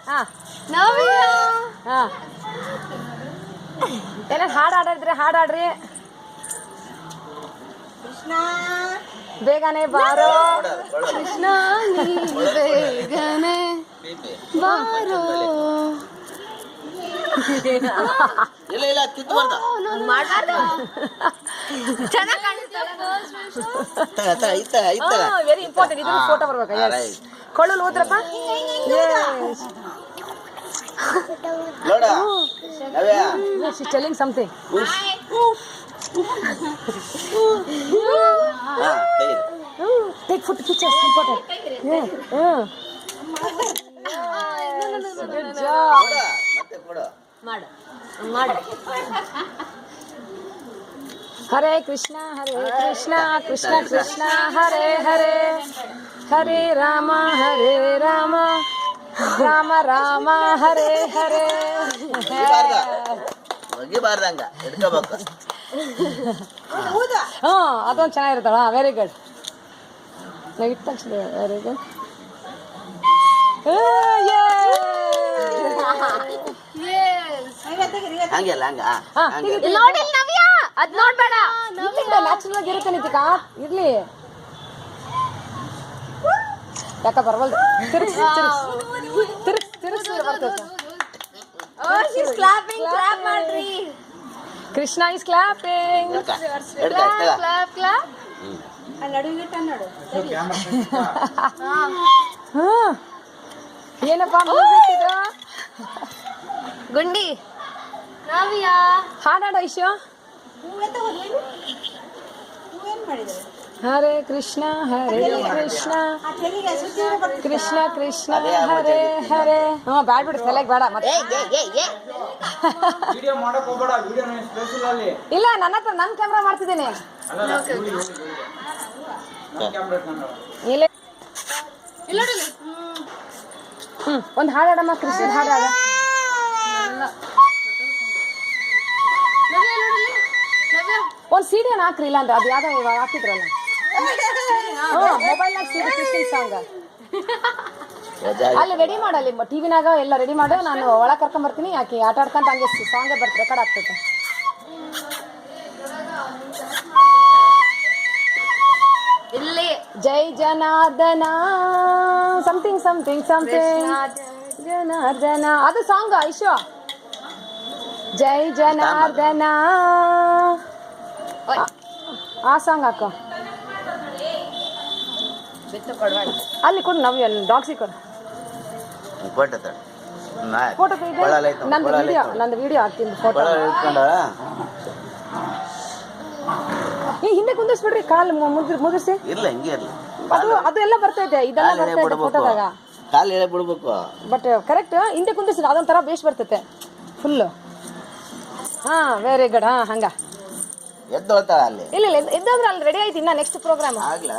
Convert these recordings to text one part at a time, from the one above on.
ಹಾ ನವ್ಯ ಹಾ ಏನ ಹಾಡು ಹಾಡಾಡ್ರಿ ಕೃಷ್ಣ ಬೇಗನೆ ಬಾರೋ ಕೃಷ್ಣ ನೀ ಬೇಗನೆ ಬಾರೋ ಇಲ್ಲ ಕಿತ್ಬಾರ್ದ ಚೆನ್ನಾಗಿ ವೆರಿ ಇಂಪಾರ್ಟೆಂಟ್ ಇದನ್ನ ಫೋಟೋ ಬರ್ಬೇಕಾ ಕೊಳ್ಳಲು ಹೋದ್ರಪ್ಪ ನೋಡ she's telling something take photo pictures important good job ಮತ್ತೆ ಕೊಡು ಮಾಡು ಹರೇ ಕೃಷ್ಣ ಕೃಷ್ಣ ಕೃಷ್ಣ ಹರೇ ಹರೇ ಹರೇ ರಾಮ ರಾಮ ರಾಮ ಹರೇ ಹರೇ ಮುಗಿಬಾರ್ದಂಗ ಹಿಡ್ಕೋಬೇಕು ಅದೊಂದು ಚೆನ್ನಾಗಿರುತ್ತಲ್ಲ ವೆರಿ ಗುಡ್ ನಾವು ಇಟ್ಟ ತಕ್ಷಣ ವೆರಿ ಗುಡ್ ಹಂಗೆಲ್ಲ ಹಂಗ ನೋಡಿ ನವ್ಯ ಅದ್ ನೋಡ್ಬೇಡ ನ್ಯಾಚುರಲ್ ಆಗಿ ಇರುತ್ತೆ ನಿತಿಕಾ ಇರ್ಲಿ ಯಾಕ ಬರವಲ್ದು ತಿರ್ಗ್ಸ್ ಬರ್ತೈತೆ ಕ್ಲಾಪ್ ಮಾಡ್ರಿ Krishna is clapping clap clap ಏನಪ್ಪ ಮ್ಯೂಸಿಕ್ ಇದು ಗುಂಡಿ ನವ್ಯ ಹಾಡಾಡ ಐಶು ಹರೇ ಕೃಷ್ಣ ಕೃಷ್ಣ ಕೃಷ್ಣ ಕೃಷ್ಣ ಹರೇ ಹರೇ ಬ್ಯಾಡ್ ಬಿಡು ಸೆಲೆಕ್ಟ್ ಬೇಡ ಮತ್ತೆ ಇಲ್ಲ ನನ್ನ ಹತ್ರ ನನ್ನ ಕ್ಯಾಮ್ರಾ ಮಾಡ್ತಿದ್ದೇನೆ ಇಲ್ಲ ಒಂದು ಹಾಡಾಡಮ್ಮ ಕೃಷ್ಣ ಹಾಡಾಡ ಒಂದು ಸಿಡಿ ಹಾಕ್ರಿ ಇಲ್ಲ ಅಂದ್ರೆ ಅದು ಯಾವ್ದೋ ಇವಾಗ ಹಾಕಿದ್ರಲ್ಲ ಮೊಬೈಲ್ನಾಗ ಸಿಡಿ ಕೃಷ್ಣ ಸಾಂಗ್ ಅಲ್ಲಿ ರೆಡಿ ಮಾಡಲ್ಲಿ ಟಿವಿನಾಗ ಎಲ್ಲ ರೆಡಿ ಮಾಡು ನಾನು ಒಳಗೆ ಕರ್ಕೊಂಡ್ ಬರ್ತೀನಿ ಯಾಕೆ ಆಟ ಆಡ್ಕೊಂತ ಹಂಗೆ ಸಾಂಗೇ ಬರ್ತೀನಿ ರೆಕಾರ್ಡ್ ಆಗ್ತೈತೆ ಇಲ್ಲಿ ಜೈ ಜನಾರ್ದನ ಸಮಥಿಂಗ್ ಜನಾರ್ದನ ಅದು ಸಾಂಗ್ ಐಶು ಜೈ ಜನಾರ್ದನ ಆ ಸಾಂಗ್ ಹಾಕ ಅಲ್ಲಿ ಕೊಡು ನಾವು ಡಾಗ್ಸಿ ಕೊಡು ಫೋಟೋ ನಂದು ವಿಡಿಯೋ ಹಾಕ್ತೀನಿ ಫೋಟೋ ಹಿಂದೆ ಕುಂದಿಸ್ಬಿಡ್ರಿ ಕಾಲು ಮುದ್ರಿಸಿ ಇಲ್ಲ ಹಿಂಗೆ ಇರ್ಲಿ ಅದು ಎಲ್ಲ ಬರ್ತೈತೆ ಇದೆಲ್ಲ ಬರ್ತೈತೆ ಫೋಟೋದಾಗ ಕಾಲು ಎಳೆ ಬಿಡ್ಬೇಕು ಬಟ್ ಕರೆಕ್ಟ್ ಹಿಂದೆ ಕುಂದಿಸ್ರಿ ಅದೊಂಥರ ಬೇಸ್ ಬರ್ತೈತೆ ಫುಲ್ಲು ವೆರಿ ಗುಡ್ ಹಂಗ ಎದ್ದೋಳ್ತಾಳ ಅಲ್ಲಿ ಇಲ್ಲ ಎದ್ದಾದ್ರೆ ಅಲ್ಲಿ ರೆಡಿ ಆಯ್ತು ಇನ್ನ ನೆಕ್ಸ್ಟ್ ಪ್ರೋಗ್ರಾಮ್ ಆಗ್ಲಿ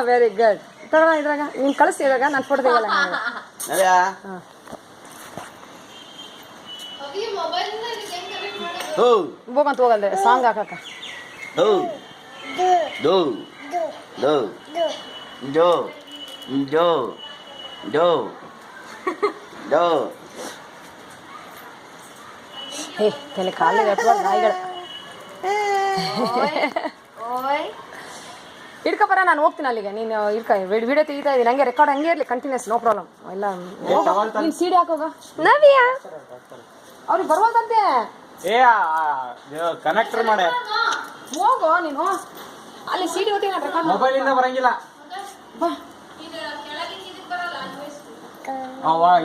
ವೆರಿ ಗುಡ್ ತಗೋಣ ಇದ್ರಾಗ ನೀನ್ ಕಳಿಸಿ ಇವಾಗ ನಾನು ಫೋಟೋ ತೆಗಿಯಲ್ಲ ಹೋಗಂತ ಹೋಗಲ್ದೆ ಸಾಂಗ್ ಹಾಕಕ್ಕ ಹೇ ತಲೆ ಕಾಲಿಗೆ ನಾಯಿಗಳು ಇಡ್ಕಪ್ಪರ ನಾನು ಹೋಗ್ತೀನಿ ಅಲ್ಲಿಗೆ ನೀನು ವಿಡಿಯೋ ತೆಗಿತಾ ಇದ್ದೀನಿ ಹಂಗೆ ರೆಕಾರ್ಡ್ ಹಂಗೆ ಇರಲಿ ಕಂಟಿನ್ಯೂಸ್ ನೋ ಪ್ರಾಬ್ಲಮ್ ಎಲ್ಲ ನೀನು ಸಿಡಿ ಹಾಕೋಗ ನವ್ಯ ಅವ್ರಿಗೆ ಬರ್ಬೋದಂತೆ ಕನೆಕ್ಟರ್ ಮಾಡೆ ಹೋಗೋ ನೀನು ಅಲ್ಲಿ ಸಿಡಿ ಹೊತ್ತಿ ನಾನು ರೆಕಾರ್ಡ್ ಮೊಬೈಲ್ ಇಂದ ಬರಂಗಿಲ್ಲ ಬಾ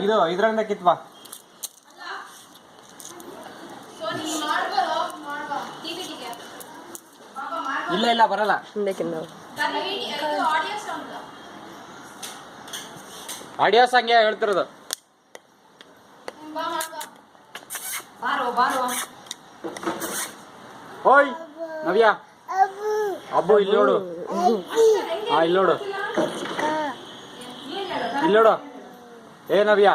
ಇದು ಇದ್ರಿಂದ ಕಿತ್ ಬಾ ಇಲ್ಲ ಬರಲ್ಲ ಆಡಿಯೋ ಸಾಂಗ್ ಹೇಳ್ತಿರೋದು ಓಯ್ ನವ್ಯ ಅಬ್ಬು ಇಲ್ಲಿ ನೋಡು ಇಲ್ಲಿ ನೋಡು ಏ ನವ್ಯ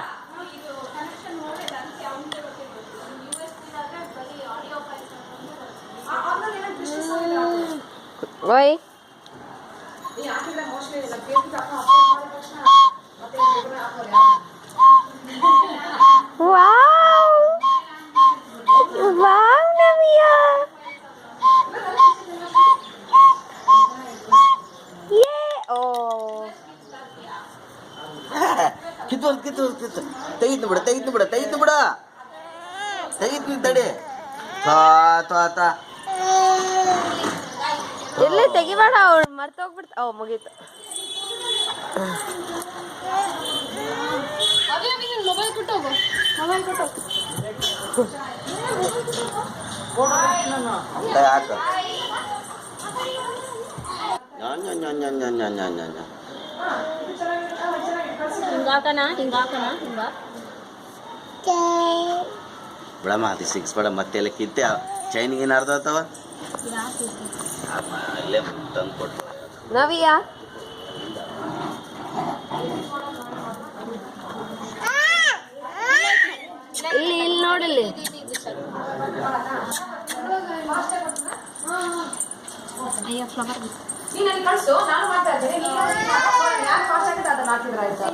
ಓಯ್ ವಾವ್ ವಾವ್ ನವ್ಯಾ ಯೇ ಓ ಕಿತ್ತು ತೆಗಿತು ಬಿಡ ತೆಗಿತು ತಡಿ ತಾ ಎಲ್ಲೇ ತೆಗಿಬೇಡ ಅವಳು ಮರ್ತೋಗ್ಬಿಡ್ತ ಓ ಮುಗೀತು ಮೊಬೈಲ್ ಕೊಟ್ಟೋಗು ಹಾಕ ಬಿಡಮ್ಮ ಅದು ಸಿಕ್ಸ್ ಬೇಡ ಮತ್ತೆಲ್ಲ ಕಿತ್ತೆ ಚೈನಿಗೆ ಏನು ಅರ್ಧ ಆತವ ಇಲ್ಲೇ ತಂದು ಕೊಟ್ಟು ನವ್ಯಾ ಇಲ್ಲಿ ನೋಡಿಲ್ಲಿ ಅಯ್ಯೋ ಫ್ಲವರ್ ನೀನು ನನಗೆ ಕಳಿಸು ನಾನು ಮಾಡ್ತಾ ಇದ್ದೇನೆ. ನೀನು ಯಾರು ಫಾಸ್ಟ್ ಆಗಿದೆ ಅದನ್ನ ಹಾಕಿದ್ರೆ ಆಯ್ತಾ.